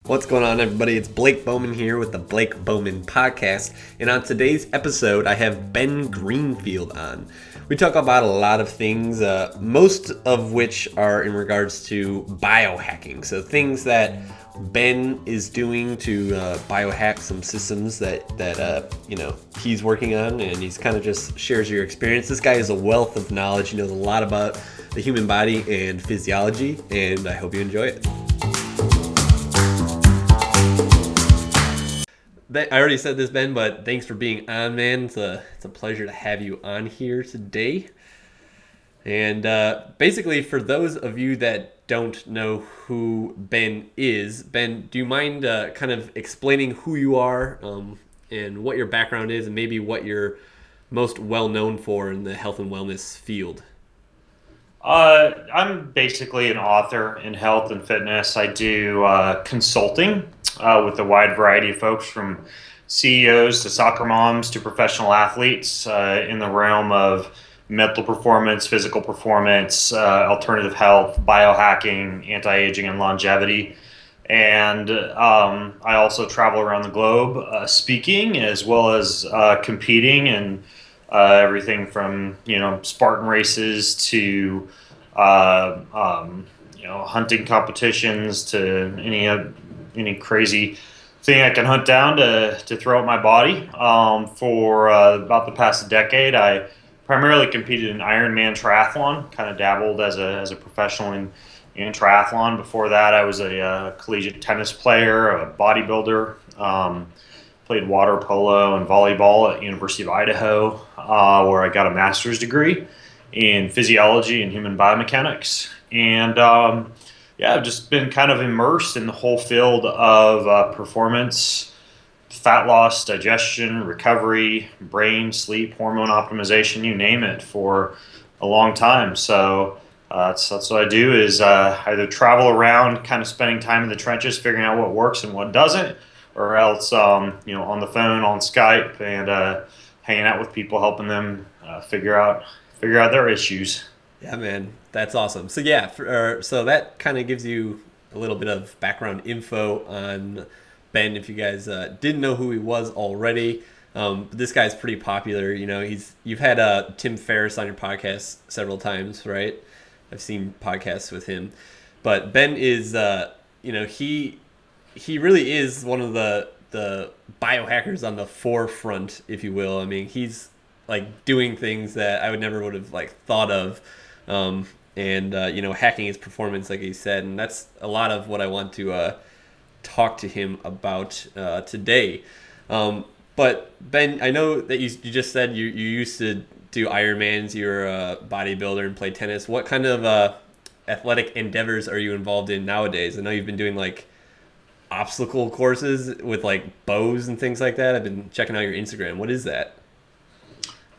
What's going on, everybody? It's Blake Bowman here with the Blake Bowman Podcast. And on today's episode, I have Ben Greenfield on. We talk about a lot of things, most of which are in regards to biohacking. So things that Ben is doing to biohack some systems that he's working on, and he's kind of just shares your experience. This guy is a wealth of knowledge. He knows a lot about the human body and physiology, and I hope you enjoy it. I already said this, Ben, but thanks for being on, man. It's a pleasure to have you on here today. And basically, for those of you that don't know who Ben is, Ben, do you mind kind of explaining who you are and what your background is and maybe what you're most well known for in the health and wellness field? I'm basically an author in health and fitness. I do consulting with a wide variety of folks, from CEOs to soccer moms to professional athletes in the realm of mental performance, physical performance, alternative health, biohacking, anti-aging, and longevity. And I also travel around the globe speaking as well as competing in everything from Spartan races to hunting competitions to any crazy thing I can hunt down to throw at my body. For about the past decade, I primarily competed in Ironman triathlon. Kind of dabbled as a professional in triathlon. Before that, I was a collegiate tennis player, a bodybuilder. Played water polo and volleyball at University of Idaho, where I got a master's degree in physiology and human biomechanics. And I've just been kind of immersed in the whole field of performance, fat loss, digestion, recovery, brain, sleep, hormone optimization, you name it, for a long time. So that's what I do, is either travel around kind of spending time in the trenches, figuring out what works and what doesn't, or else on the phone, on Skype, and hanging out with people, helping them figure out their issues. Yeah, man, that's awesome. So yeah, so that kind of gives you a little bit of background info on Ben. If you guys didn't know who he was already, this guy's pretty popular. You've had Tim Ferriss on your podcast several times, right? I've seen podcasts with him, but Ben is he really is one of the biohackers on the forefront, if you will. I mean, he's like doing things that I would have thought of, hacking his performance, like he said, and that's a lot of what I want to talk to him about today. But Ben, I know that you just said you used to do Ironmans, you're a bodybuilder and play tennis. What kind of athletic endeavors are you involved in nowadays? I know you've been doing obstacle courses with bows and things like that. I've been checking out your Instagram. What is that?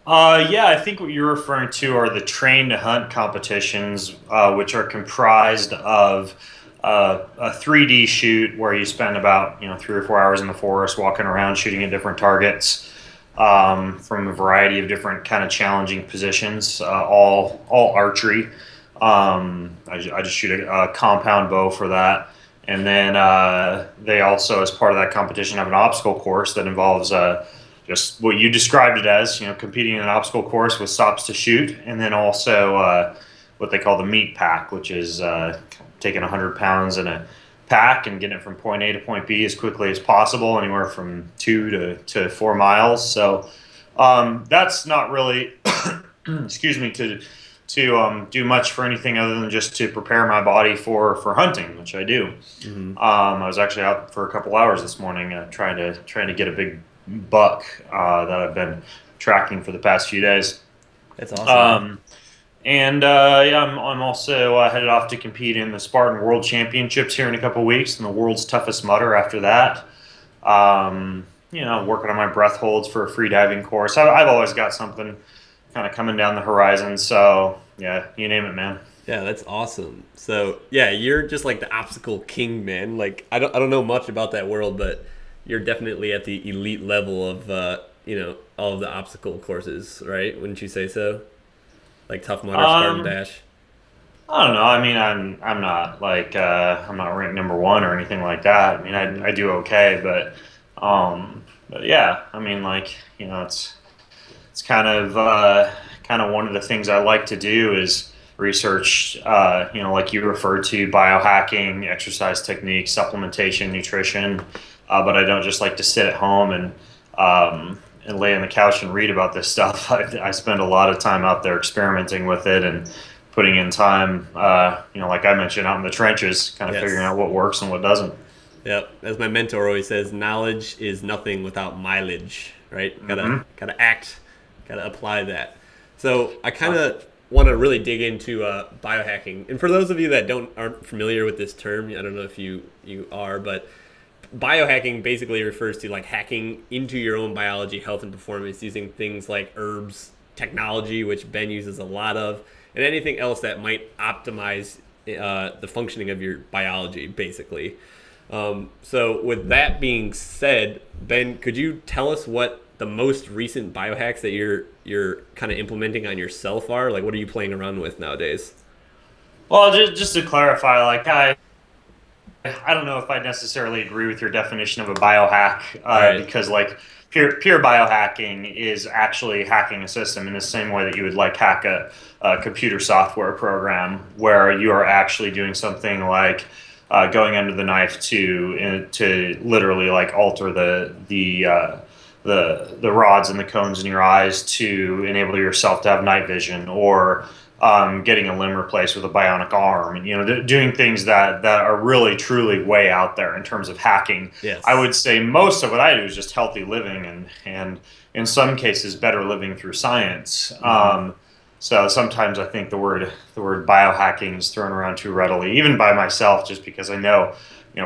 I think what you're referring to are the train to hunt competitions, which are comprised of a 3D shoot where you spend about 3 or 4 hours in the forest walking around shooting at different targets from a variety of different kind of challenging positions, all archery. I just shoot a compound bow for that. And then they also, as part of that competition, have an obstacle course that involves just what you described it as, competing in an obstacle course with stops to shoot. And then also what they call the meat pack, which is taking 100 pounds in a pack and getting it from point A to point B as quickly as possible, anywhere from 2 to 4 miles. So that's not really, excuse me, to do much for anything other than just to prepare my body for hunting, which I do. Mm-hmm. I was actually out for a couple hours this morning trying to get a big buck that I've been tracking for the past few days. That's awesome. I'm also headed off to compete in the Spartan World Championships here in a couple weeks, and the world's toughest mudder after that. Working on my breath holds for a free diving course. I've always got something kind of coming down the horizon. So yeah, you name it, man. Yeah, that's awesome. So yeah, you're just like the obstacle king, man. I don't know much about that world, but you're definitely at the elite level of all of the obstacle courses, right? Wouldn't you say so? Like Tough Mudder, Spartan Dash. I don't know. I mean, I'm not like I'm not ranked number one or anything like that. I mean, I do okay, but yeah. I mean, like it's kind of one of the things I like to do is research. Like you referred to, biohacking, exercise techniques, supplementation, nutrition. But I don't just like to sit at home and lay on the couch and read about this stuff. I spend a lot of time out there experimenting with it and putting in time. Like I mentioned, out in the trenches, kind of figuring Yes. out what works and what doesn't. Yep. As my mentor always says, knowledge is nothing without mileage, right? Hmm. Gotta act, gotta apply that. So I kind of want to really dig into biohacking. And for those of you that aren't familiar with this term, I don't know if you are, but biohacking basically refers to like hacking into your own biology, health, and performance using things like herbs, technology, which Ben uses a lot of, and anything else that might optimize the functioning of your biology, basically. So, with that being said, Ben, could you tell us what the most recent biohacks that you're kind of implementing on yourself are? Like, what are you playing around with nowadays? Well, just to clarify, like I don't know if I necessarily agree with your definition of a biohack, All right. because like pure biohacking is actually hacking a system in the same way that you would like hack a computer software program, where you are actually doing something like going under the knife to literally like alter the rods and the cones in your eyes to enable yourself to have night vision, or getting a limb replaced with a bionic arm, and doing things that are really truly way out there in terms of hacking. I Yes. would say most of what I do is just healthy living, and in some cases better living through science. Mm-hmm. So sometimes I think the word biohacking is thrown around too readily, even by myself, just because I know,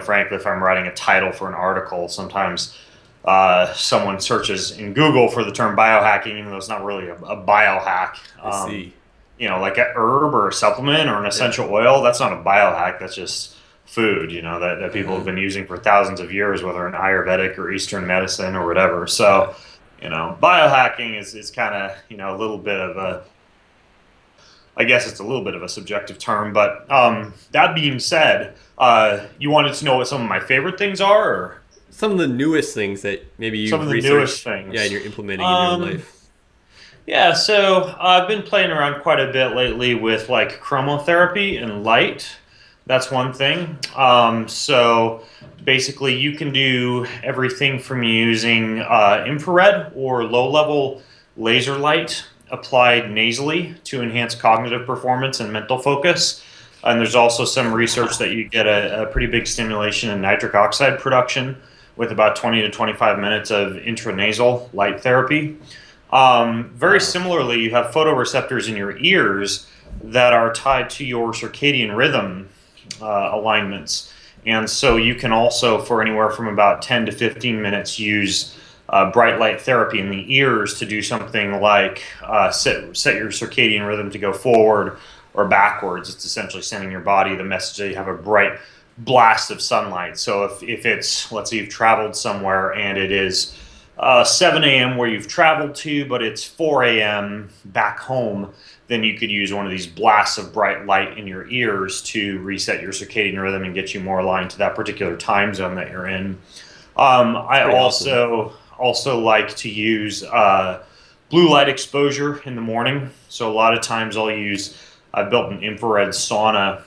frankly, if I'm writing a title for an article, sometimes someone searches in Google for the term biohacking, even though it's not really a biohack. I see. Like a herb or a supplement or an Yeah. essential oil, that's not a biohack. That's just food, that people have Uh-huh. been using for thousands of years, whether in Ayurvedic or Eastern medicine or whatever. Yeah. So, biohacking is kind of, a little bit of I guess it's a little bit of a subjective term. But that being said, you wanted to know what some of my favorite things are, or Some of the newest things that maybe some you've of the newest researched, yeah, and things. you're implementing in your own Um, life. Yeah, so I've been playing around quite a bit lately with like chromotherapy and light. That's one thing. So basically, you can do everything from using infrared or low level laser light applied nasally to enhance cognitive performance and mental focus. And there's also some research Wow. that you get a pretty big stimulation in nitric oxide production with about 20 to 25 minutes of intranasal light therapy. Very Wow. similarly, you have photoreceptors in your ears that are tied to your circadian rhythm alignments. And so you can also, for anywhere from about 10 to 15 minutes, use bright light therapy in the ears to do something like set your circadian rhythm to go forward or backwards. It's essentially sending your body the message that you have a bright blast of sunlight. So if it's, let's say you've traveled somewhere and it is 7 a.m. where you've traveled to, but it's 4 a.m. back home, then you could use one of these blasts of bright light in your ears to reset your circadian rhythm and get you more aligned to that particular time zone that you're in. It's I pretty awesome. also like to use blue light exposure in the morning. So a lot of times I've built an infrared sauna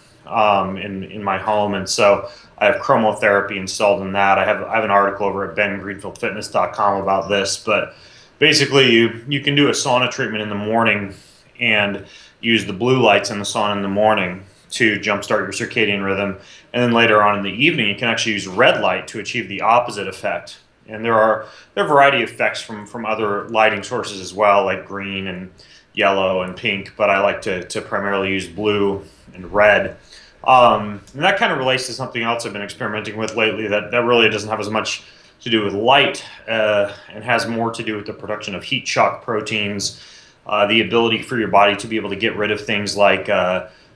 in my home, and so I have chromotherapy installed in that. I have an article over at bengreenfieldfitness.com about this, but basically you can do a sauna treatment in the morning and use the blue lights in the sauna in the morning to jumpstart your circadian rhythm, and then later on in the evening you can actually use red light to achieve the opposite effect. And there are a variety of effects from other lighting sources as well, like green and yellow and pink, but I like to primarily use blue and red. And that kind of relates to something else I've been experimenting with lately that really doesn't have as much to do with light and has more to do with the production of heat shock proteins, the ability for your body to be able to get rid of things like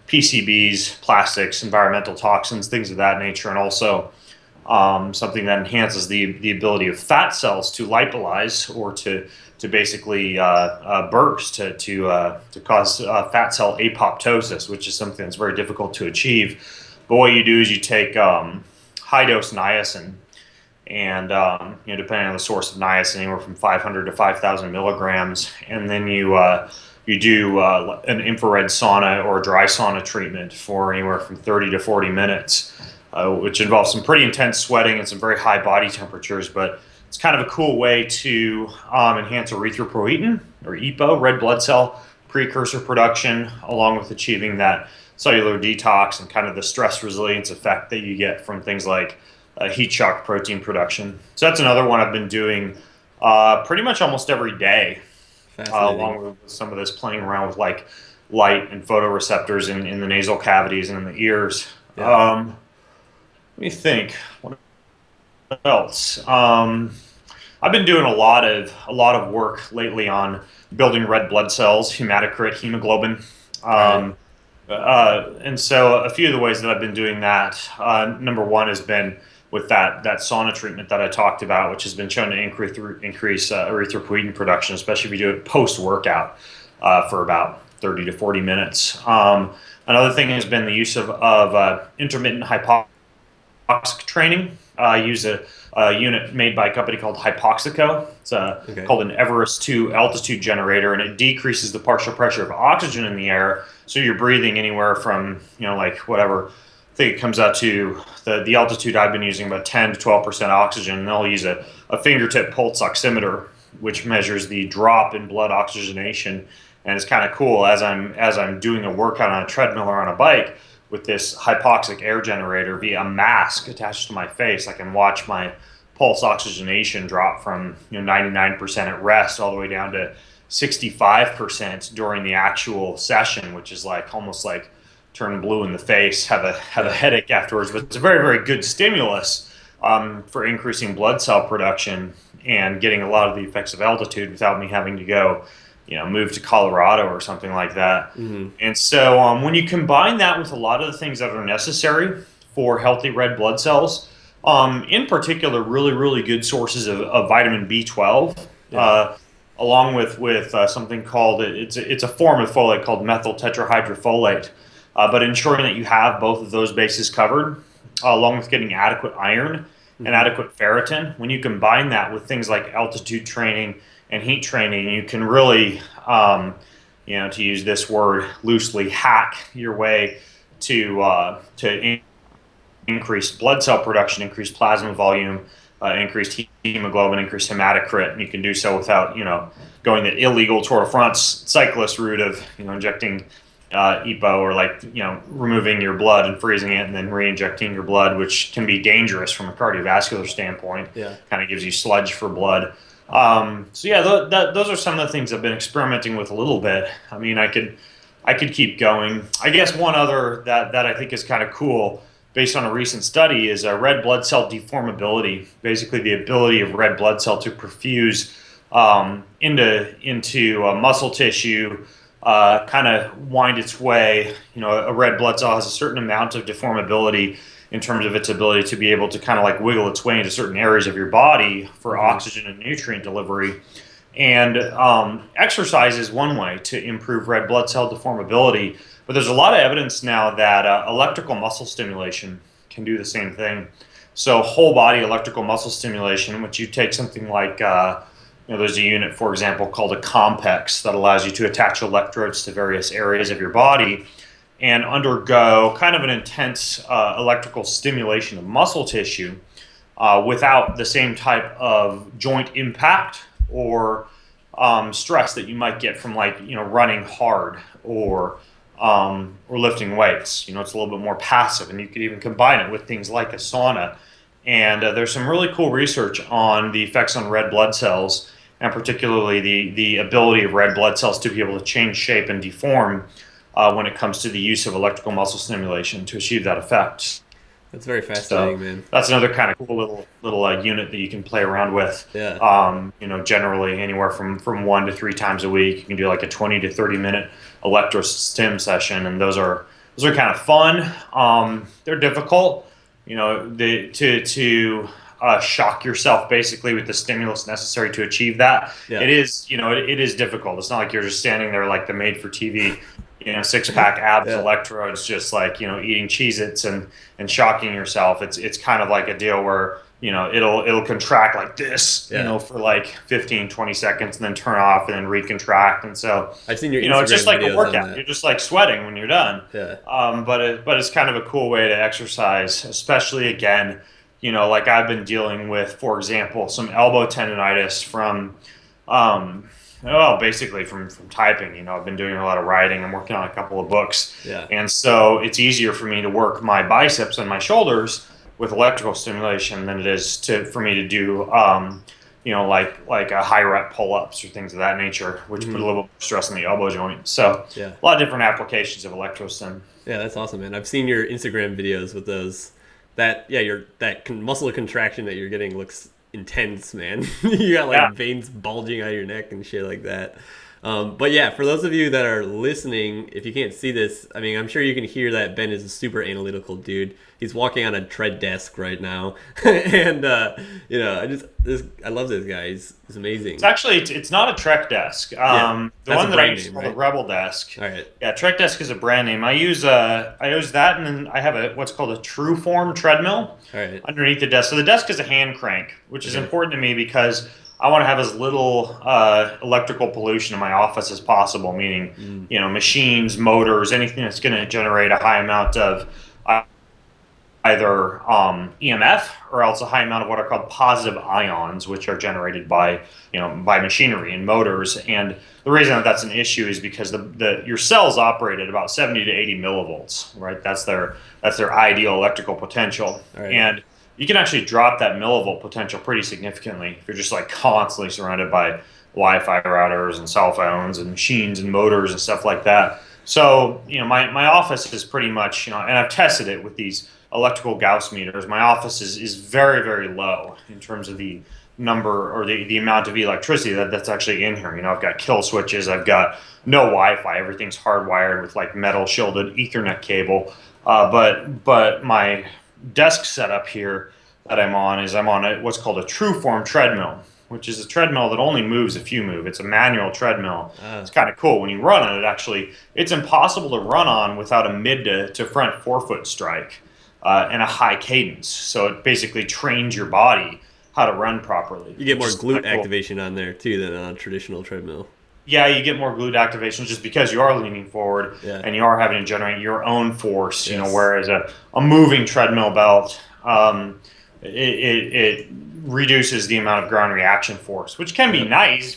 PCBs, plastics, environmental toxins, things of that nature, and also something that enhances the ability of fat cells to lipolyze or to basically burst to cause fat cell apoptosis, which is something that's very difficult to achieve. But what you do is you take high dose niacin, and depending on the source of niacin, anywhere from 500 to 5,000 milligrams, and then you do an infrared sauna or a dry sauna treatment for anywhere from 30 to 40 minutes, which involves some pretty intense sweating and some very high body temperatures, but it's kind of a cool way to enhance erythropoietin, or EPO, red blood cell precursor production, along with achieving that cellular detox and kind of the stress resilience effect that you get from things like heat shock protein production. So that's another one I've been doing pretty much almost every day, along with some of this playing around with like light and photoreceptors in the nasal cavities and in the ears. Yeah. Let me think. What else? I've been doing a lot of work lately on building red blood cells, hematocrit, hemoglobin. Right. And so a few of the ways that I've been doing that, number one has been with that sauna treatment that I talked about, which has been shown to increase erythropoietin production, especially if you do it post-workout for about 30 to 40 minutes. Another thing has been the use of intermittent hypoxic training. I use a unit made by a company called Hypoxico. It's called an Everest 2 altitude generator, and it decreases the partial pressure of oxygen in the air. So you're breathing anywhere from, like whatever, I think it comes out to the altitude I've been using, about 10 to 12% oxygen. And they'll use a fingertip pulse oximeter, which measures the drop in blood oxygenation. And it's kind of cool as I'm doing a workout on a treadmill or on a bike with this hypoxic air generator via a mask attached to my face. I can watch my pulse oxygenation drop from 99% at rest all the way down to 65% during the actual session, which is like almost like turn blue in the face, have a headache afterwards. But it's a very, very good stimulus for increasing blood cell production and getting a lot of the effects of altitude without me having to go move to Colorado or something like that. Mm-hmm. And so when you combine that with a lot of the things that are necessary for healthy red blood cells, in particular, really, really good sources of vitamin B12, along with something called, it's a form of folate called methyl tetrahydrofolate, but ensuring that you have both of those bases covered, along with getting adequate iron and adequate ferritin. When you combine that with things like altitude training and heat training, you can really, to use this word loosely, hack your way to increase blood cell production, increase plasma volume, increase hemoglobin, increase hematocrit. And you can do so without, going the illegal Tour de France cyclist route of, injecting EPO or removing your blood and freezing it and then re-injecting your blood, which can be dangerous from a cardiovascular standpoint. Yeah. Kind of gives you sludge for blood. Those are some of the things I've been experimenting with a little bit. I mean, I could keep going. I guess one other that I think is kind of cool, based on a recent study, is red blood cell deformability. Basically, the ability of red blood cell to perfuse into muscle tissue, kind of wind its way. A red blood cell has a certain amount of deformability in terms of its ability to be able to kind of like wiggle its way into certain areas of your body for oxygen and nutrient delivery. And exercise is one way to improve red blood cell deformability, but there's a lot of evidence now that electrical muscle stimulation can do the same thing. So whole body electrical muscle stimulation, which you take something like, there's a unit, for example, called a Compex that allows you to attach electrodes to various areas of your body and undergo kind of an intense electrical stimulation of muscle tissue without the same type of joint impact or stress that you might get from running hard or lifting weights. It's a little bit more passive, and you could even combine it with things like a sauna. And there's some really cool research on the effects on red blood cells, and particularly the ability of red blood cells to be able to change shape and deform when it comes to the use of electrical muscle stimulation to achieve that effect. That's very fascinating, man. That's another kind of cool little unit that you can play around with. Yeah. Generally anywhere from 1 to 3 times a week. You can do like a 20 to 30 minute electro stim session, and those are kind of fun. They're difficult. shock yourself basically with the stimulus necessary to achieve that. Yeah. It is difficult. It's not like you're just standing there like the made for TV, six pack abs Yeah. electrodes, just like, eating Cheez-Its and shocking yourself. It's kind of like a deal where, it'll contract like this, Yeah. for like 15, 20 seconds and then turn off and then recontract. And so, I've seen your it's just Instagram like a videos on workout. that. You're just like sweating when you're done. Yeah. But it's kind of a cool way to exercise, especially again, like I've been dealing with, for example, some elbow tendonitis from, basically from typing. I've been doing a lot of writing. I'm working on a couple of books, Yeah. and so it's easier for me to work my biceps and my shoulders with electrical stimulation than it is for me to do, like a high rep pull ups or things of that nature, which put a little more stress on the elbow joint. So Yeah. a lot of different applications of electrostim. Yeah, that's awesome, man. I've seen your Instagram videos with those. Muscle contraction that you're getting looks intense, man. You got like veins bulging out of your neck and shit like that. But yeah, for those of you that are listening, if you can't see this, I mean, I'm sure you can hear that Ben is a super analytical dude. He's walking on a tread desk right now, and I love this guy. He's amazing. It's not a Trek desk. The one that I use is called a Rebel desk. All right. Yeah, Trek desk is a brand name. I use that, and then I have what's called a True Form treadmill underneath the desk. So the desk is a hand crank, which is important to me because I want to have as little electrical pollution in my office as possible. Meaning, machines, motors, anything that's going to generate a high amount of either EMF or else a high amount of what are called positive ions, which are generated by machinery and motors. And the reason that that's an issue is because your cells operate at about 70 to 80 millivolts, right? That's their ideal electrical potential. Right. And you can actually drop that millivolt potential pretty significantly if you're just like constantly surrounded by Wi-Fi routers and cell phones and machines and motors and stuff like that. So, my office is pretty much, and I've tested it with these electrical Gauss meters. My office is very, very low in terms of the number or the amount of electricity that's actually in here. I've got kill switches. I've got no Wi-Fi. Everything's hardwired with like metal shielded Ethernet cable. But my desk setup here that I'm on what's called a True Form treadmill, which is a treadmill that only moves if you move. It's a manual treadmill. It's kind of cool. When you run on it, it's impossible to run on without a mid to front forefoot strike and a high cadence. So it basically trains your body how to run properly. You get more glute activation on there too than on a traditional treadmill. Yeah, you get more glute activation just because you are leaning forward and you are having to generate your own force. Whereas a moving treadmill belt, it reduces the amount of ground reaction force, which can be nice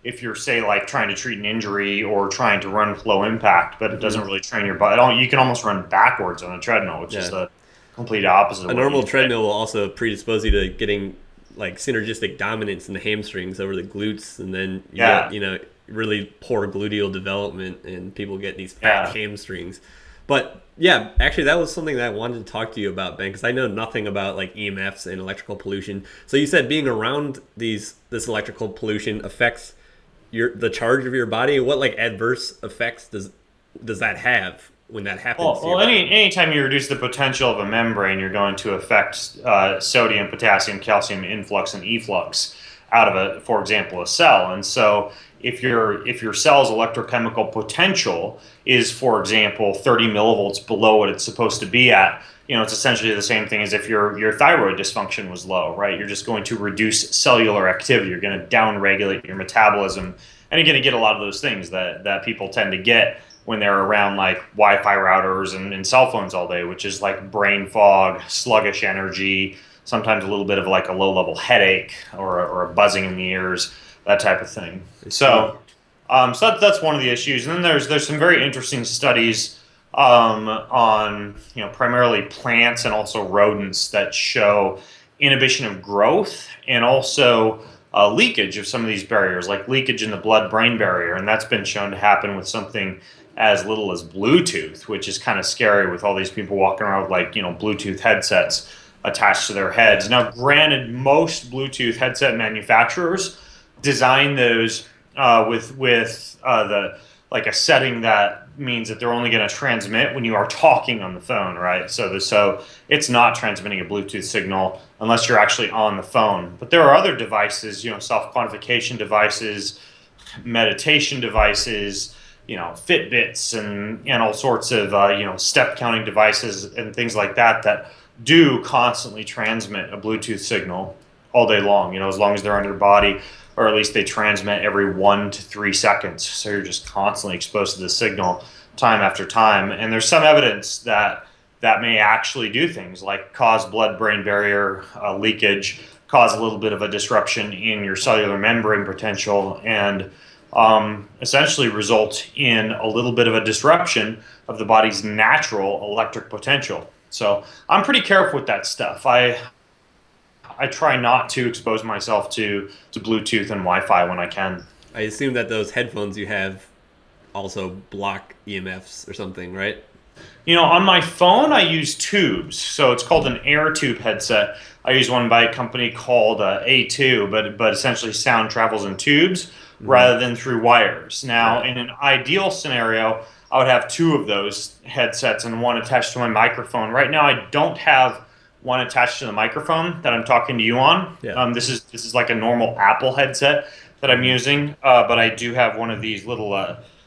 if you're say like trying to treat an injury or trying to run with low impact, but it doesn't really train your body. You can almost run backwards on a treadmill, which is the complete opposite. A normal treadmill will also predispose you to getting like synergistic dominance in the hamstrings over the glutes, and then you get, really poor gluteal development, and people get these fat hamstrings. But yeah, actually, that was something that I wanted to talk to you about, Ben, because I know nothing about like EMFs and electrical pollution. So you said being around this electrical pollution affects the charge of your body. What like adverse effects does that have when that happens? Well, anytime you reduce the potential of a membrane, you're going to affect sodium, potassium, calcium influx and efflux out of for example, a cell. And so if your cell's electrochemical potential is, for example, 30 millivolts below what it's supposed to be at, it's essentially the same thing as if your thyroid dysfunction was low, right? You're just going to reduce cellular activity. You're going to downregulate your metabolism, and you're going to get a lot of those things that people tend to get when they're around like Wi-Fi routers and cell phones all day, which is like brain fog, sluggish energy, sometimes a little bit of like a low-level headache or a buzzing in the ears, that type of thing. So that's one of the issues. And then there's some very interesting studies on primarily plants and also rodents that show inhibition of growth and also leakage of some of these barriers, like leakage in the blood-brain barrier. And that's been shown to happen with something as little as Bluetooth, which is kind of scary with all these people walking around with like, Bluetooth headsets attached to their heads. Now, granted, most Bluetooth headset manufacturers design those with the like a setting that means that they're only going to transmit when you are talking on the phone, right? So it's not transmitting a Bluetooth signal unless you're actually on the phone. But there are other devices, self-quantification devices, meditation devices, Fitbits and all sorts of step counting devices and things like that do constantly transmit a Bluetooth signal all day long. As long as they're on your body, or at least they transmit every 1 to 3 seconds. So you're just constantly exposed to the signal time after time. And there's some evidence that may actually do things like cause blood-brain barrier leakage, cause a little bit of a disruption in your cellular membrane potential, and essentially result in a little bit of a disruption of the body's natural electric potential. So I'm pretty careful with that stuff. I try not to expose myself to Bluetooth and Wi-Fi when I can. I assume that those headphones you have also block EMFs or something, right? On my phone, I use tubes. So it's called an air tube headset. I use one by a company called A2, but essentially sound travels in tubes rather than through wires. Now, in an ideal scenario, I would have 2 of those headsets and one attached to my microphone. Right now, I don't have one attached to the microphone that I'm talking to you on. Yeah. This is like a normal Apple headset that I'm using, but I do have one of these little,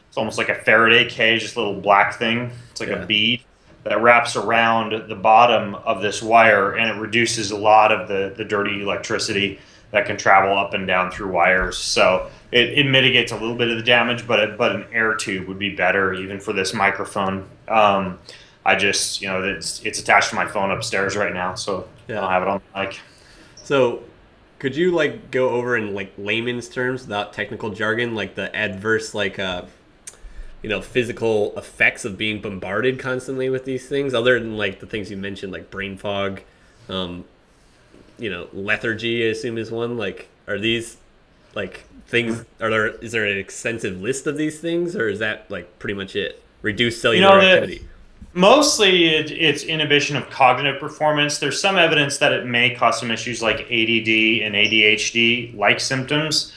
it's almost like a Faraday cage, this little black thing. It's like a bead that wraps around the bottom of this wire, and it reduces a lot of the dirty electricity that can travel up and down through wires. So it mitigates a little bit of the damage, but an air tube would be better even for this microphone. I just, it's attached to my phone upstairs right now, so I don't have it on the mic. So could you go over in layman's terms without technical jargon, the adverse physical effects of being bombarded constantly with these things, other than the things you mentioned, like brain fog, lethargy, I assume is one. Are these things? Is there an extensive list of these things, or is that pretty much it? Reduced cellular activity. Mostly it's inhibition of cognitive performance. There's some evidence that it may cause some issues like ADD and ADHD-like symptoms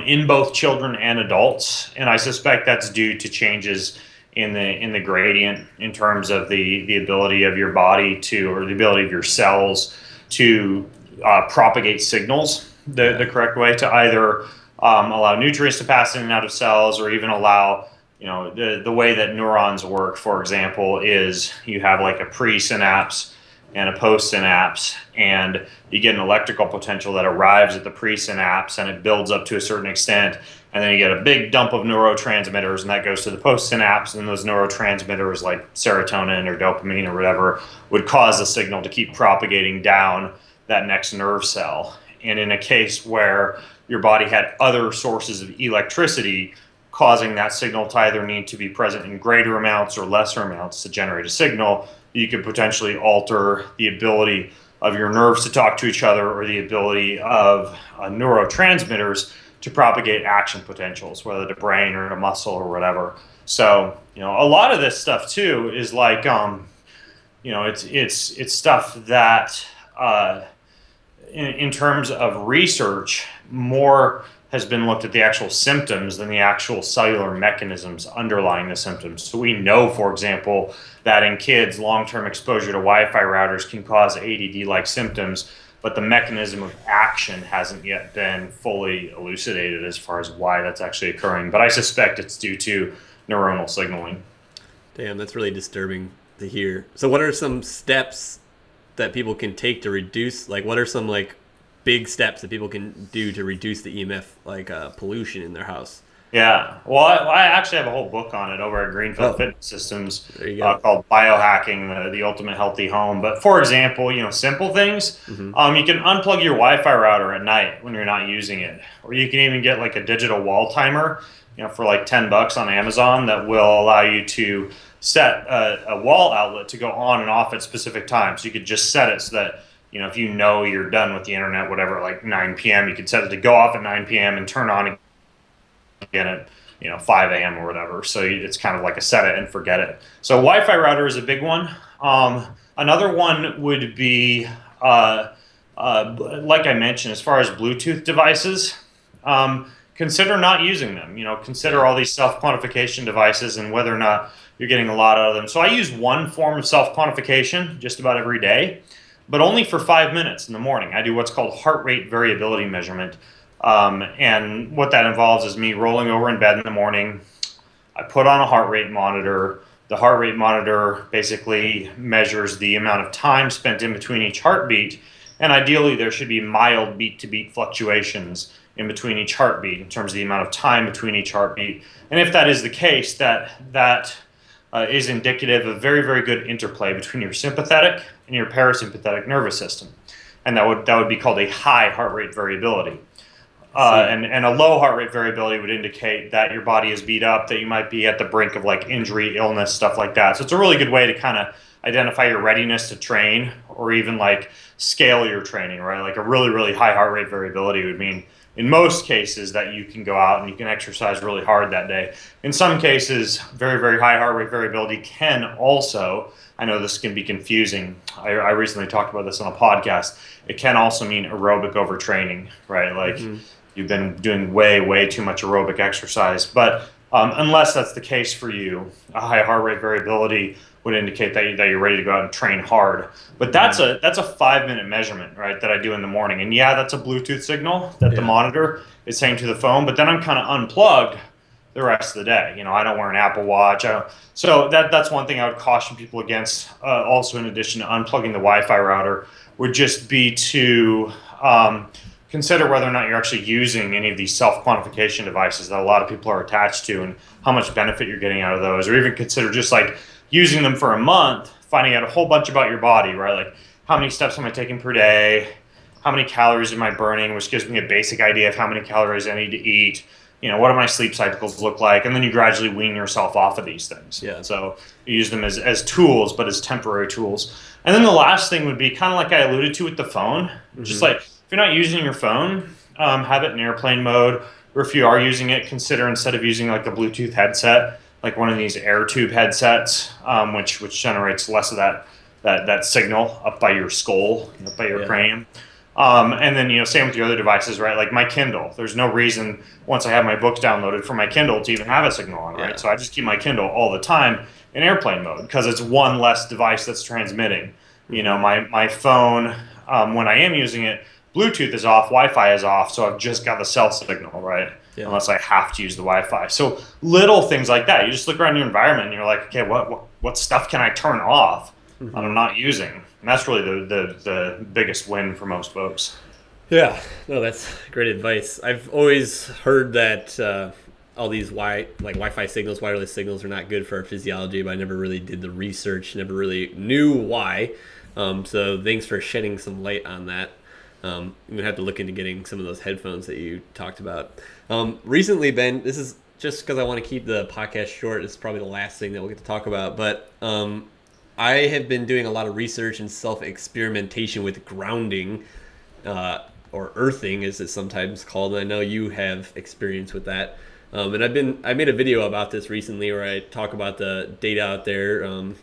in both children and adults. And I suspect that's due to changes in the gradient in terms of the ability of your body or the ability of your cells to propagate signals the correct way, to either allow nutrients to pass in and out of cells, or even allow the way that neurons work, for example, is you have a pre-synapse and a post-synapse, and you get an electrical potential that arrives at the pre-synapse and it builds up to a certain extent, and then you get a big dump of neurotransmitters, and that goes to the post-synapse, and those neurotransmitters like serotonin or dopamine or whatever would cause the signal to keep propagating down that next nerve cell. And in a case where your body had other sources of electricity causing that signal to either need to be present in greater amounts or lesser amounts to generate a signal, you could potentially alter the ability of your nerves to talk to each other, or the ability of neurotransmitters to propagate action potentials, whether the brain or the muscle or whatever. So, a lot of this stuff too is it's stuff that in terms of research, more has been looked at the actual symptoms than the actual cellular mechanisms underlying the symptoms. So we know, for example, that in kids, long-term exposure to Wi-Fi routers can cause ADD-like symptoms, but the mechanism of action hasn't yet been fully elucidated as far as why that's actually occurring. But I suspect it's due to neuronal signaling. Damn, that's really disturbing to hear. So what are some steps that people can take to reduce, what are some big steps that people can do to reduce the EMF pollution in their house? Yeah, well, I actually have a whole book on it over at Greenfield Fitness Systems called Biohacking, the Ultimate Healthy Home. But for example, simple things, you can unplug your Wi-Fi router at night when you're not using it, or you can even get a digital wall timer, for $10 on Amazon, that will allow you to set a wall outlet to go on and off at specific times. You could just set it so that if you're done with the internet, whatever, at 9 p.m., you could set it to go off at 9 p.m. and turn on again at 5 a.m. or whatever. So it's kind of like a set it and forget it. So Wi-Fi router is a big one. Another one would be, like I mentioned, as far as Bluetooth devices, consider not using them. Consider all these self-quantification devices and whether or not you're getting a lot out of them. So I use one form of self-quantification just about every day, but only for 5 minutes in the morning. I do what's called heart rate variability measurement. And what that involves is me rolling over in bed in the morning. I put on a heart rate monitor. The heart rate monitor basically measures the amount of time spent in between each heartbeat. And ideally, there should be mild beat-to-beat fluctuations in between each heartbeat in terms of the amount of time between each heartbeat. And if that is the case, that is indicative of very, very good interplay between your sympathetic and your parasympathetic nervous system. And that would be called a high heart rate variability. And a low heart rate variability would indicate that your body is beat up, that you might be at the brink of like injury, illness, stuff like that. So it's a really good way to kind of identify your readiness to train, or even like scale your training, right? Like a really, really high heart rate variability would mean in most cases that you can go out and you can exercise really hard that day. In some cases, very, very high heart rate variability can also, I know this can be confusing. I recently talked about this on a podcast. It can also mean aerobic overtraining, right? Like you've been doing way, way too much aerobic exercise. But unless that's the case for you, a high heart rate variability would indicate that you're ready to go out and train hard. But that's a 5-minute measurement, right, that I do in the morning. And yeah, that's a Bluetooth signal that the monitor is saying to the phone, but then I'm kind of unplugged the rest of the day. I don't wear an Apple Watch. So that's one thing I would caution people against. Also, in addition to unplugging the Wi-Fi router, would just be to consider whether or not you're actually using any of these self-quantification devices that a lot of people are attached to, and how much benefit you're getting out of those, or even consider just like using them for a month, finding out a whole bunch about your body, right? Like how many steps am I taking per day? How many calories am I burning? Which gives me a basic idea of how many calories I need to eat. What do my sleep cycles look like? And then you gradually wean yourself off of these things. Yeah. So you use them as tools, but as temporary tools. And then the last thing would be kind of like I alluded to with the phone. Just like if you're not using your phone, have it in airplane mode. Or if you are using it, consider instead of using like a Bluetooth headset, like one of these air tube headsets, which generates less of that signal up by your skull, up by your cranium. And then, same with your other devices, right? Like my Kindle. There's no reason once I have my books downloaded for my Kindle to even have a signal on, right? So I just keep my Kindle all the time in airplane mode because it's one less device that's transmitting. My phone, when I am using it, Bluetooth is off, Wi-Fi is off, so I've just got the cell signal, right? Yeah. Unless I have to use the Wi-Fi. So little things like that. You just look around your environment and you're like, okay, what stuff can I turn off that I'm not using? And that's really the biggest win for most folks. Yeah, no, that's great advice. I've always heard that all these Wi-Fi signals, wireless signals are not good for our physiology, but I never really did the research, never really knew why. So thanks for shedding some light on that. I'm going to have to look into getting some of those headphones that you talked about. Recently, Ben, this is just because I want to keep the podcast short. It's probably the last thing that we'll get to talk about. But I have been doing a lot of research and self-experimentation with grounding, or earthing, as it's sometimes called. And I know you have experience with that. And I made a video about this recently where I talk about the data out there,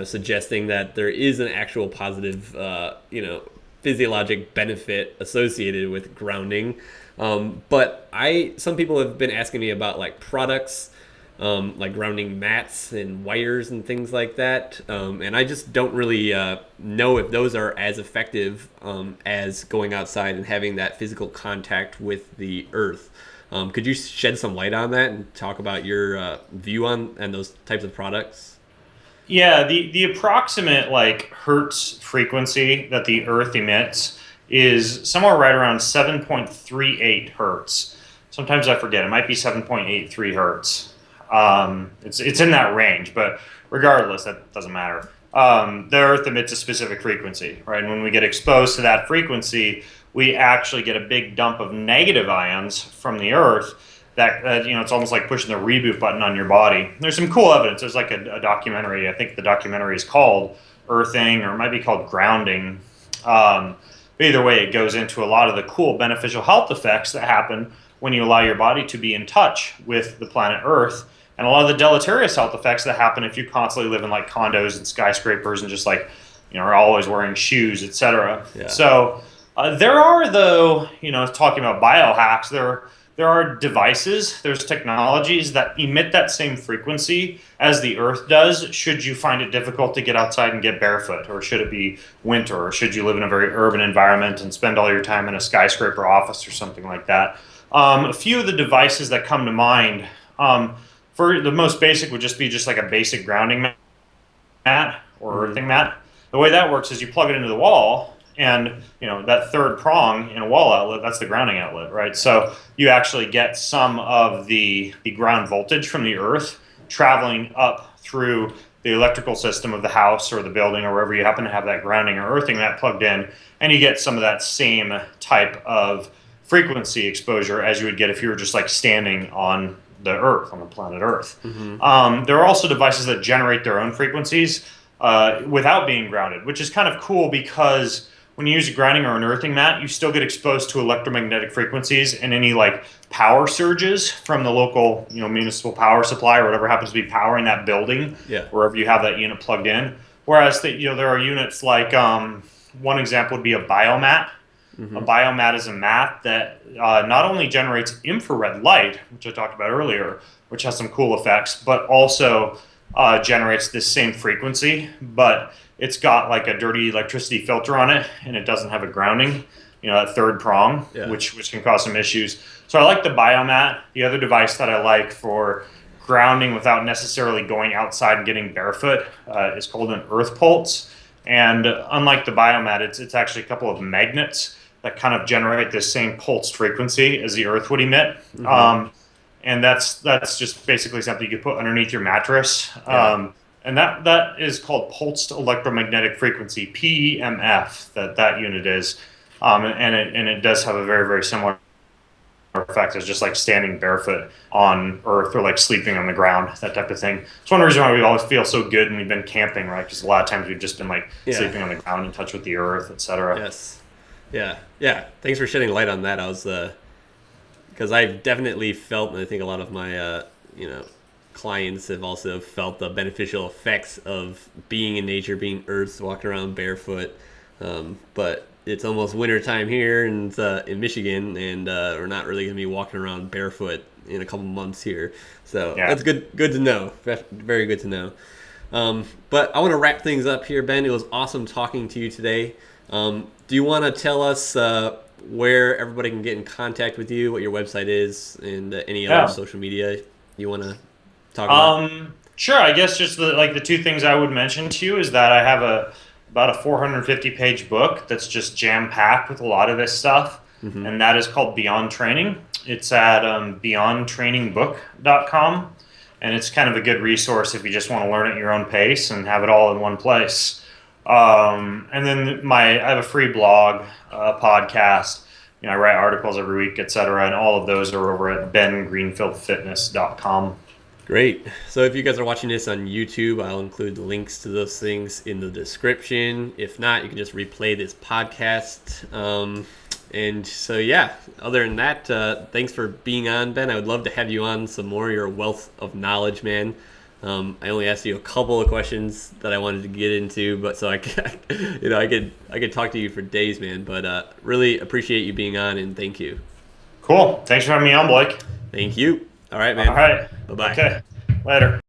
suggesting that there is an actual positive, physiologic benefit associated with grounding. But some people have been asking me about like products, like grounding mats and wires and things like that. And I just don't really know if those are as effective as going outside and having that physical contact with the earth. Could you shed some light on that and talk about your view on those types of products? Yeah, the approximate hertz frequency that the Earth emits is somewhere right around 7.38 hertz. Sometimes I forget, it might be 7.83 hertz. It's in that range, but regardless, that doesn't matter. The Earth emits a specific frequency, right? And when we get exposed to that frequency, we actually get a big dump of negative ions from the Earth. That it's almost like pushing the reboot button on your body. There's some cool evidence. There's like a documentary. I think the documentary is called Earthing, or it might be called Grounding. But either way, it goes into a lot of the cool beneficial health effects that happen when you allow your body to be in touch with the planet Earth, and a lot of the deleterious health effects that happen if you constantly live in like condos and skyscrapers and just are always wearing shoes, etc. Yeah. So there are, though, talking about biohacks, there there are devices, there's technologies that emit that same frequency as the earth does, should you find it difficult to get outside and get barefoot, or should it be winter, or should you live in a very urban environment and spend all your time in a skyscraper office or something like that. A few of the devices that come to mind, for the most basic would just be just like a basic grounding mat or earthing mat. The way that works is you plug it into the wall, and that third prong in a wall outlet, that's the grounding outlet, right? So you actually get some of the ground voltage from the earth traveling up through the electrical system of the house or the building or wherever you happen to have that grounding or earthing mat plugged in, and you get some of that same type of frequency exposure as you would get if you were just like standing on the earth, on the planet Earth. There are also devices that generate their own frequencies without being grounded, which is kind of cool because when you use a grounding or an earthing mat, you still get exposed to electromagnetic frequencies and any like power surges from the local, municipal power supply or whatever happens to be powering that building, wherever you have that unit plugged in. Whereas there are units like one example would be a biomat. A biomat is a mat that not only generates infrared light, which I talked about earlier, which has some cool effects, but also generates this same frequency, but it's got like a dirty electricity filter on it, and it doesn't have a grounding, that third prong, which can cause some issues. So I like the biomat. The other device that I like for grounding without necessarily going outside and getting barefoot is called an earth pulse. And unlike the biomat, it's actually a couple of magnets that kind of generate this same pulsed frequency as the earth would emit. And that's just basically something you could put underneath your mattress. And that is called pulsed electromagnetic frequency, PEMF, that unit is. And it does have a very, very similar effect as just like standing barefoot on earth or like sleeping on the ground, that type of thing. It's one reason why we always feel so good when we've been camping, right? Because a lot of times we've just been like sleeping on the ground in touch with the earth, etc. Yes. Yeah. Thanks for shedding light on that. I was because I've definitely felt, and I think a lot of my clients have also felt the beneficial effects of being in nature, being earth, walking around barefoot. But it's almost winter time here in Michigan, and we're not really gonna be walking around barefoot in a couple months here. So that's good to know. Very good to know. But I want to wrap things up here, Ben. It was awesome talking to you today. Do you want to tell us where everybody can get in contact with you, what your website is, and any other social media you want to talk about? Sure. I guess just the two things I would mention to you is that I have about a 450-page book that's just jam-packed with a lot of this stuff, and that is called Beyond Training. It's at beyondtrainingbook.com, and it's kind of a good resource if you just want to learn at your own pace and have it all in one place. And then I have a free blog, podcast. I write articles every week, etc., and all of those are over at bengreenfieldfitness.com. Great. So if you guys are watching this on YouTube, I'll include the links to those things in the description. If not, you can just replay this podcast. And so, other than that, thanks for being on, Ben. I would love to have you on some more. You're a wealth of knowledge, man. I only asked you a couple of questions that I wanted to get into, but so I could talk to you for days, man. But really appreciate you being on, and thank you. Cool. Thanks for having me on, Blake. Thank you. All right, man. All right. Bye-bye. Okay. Later.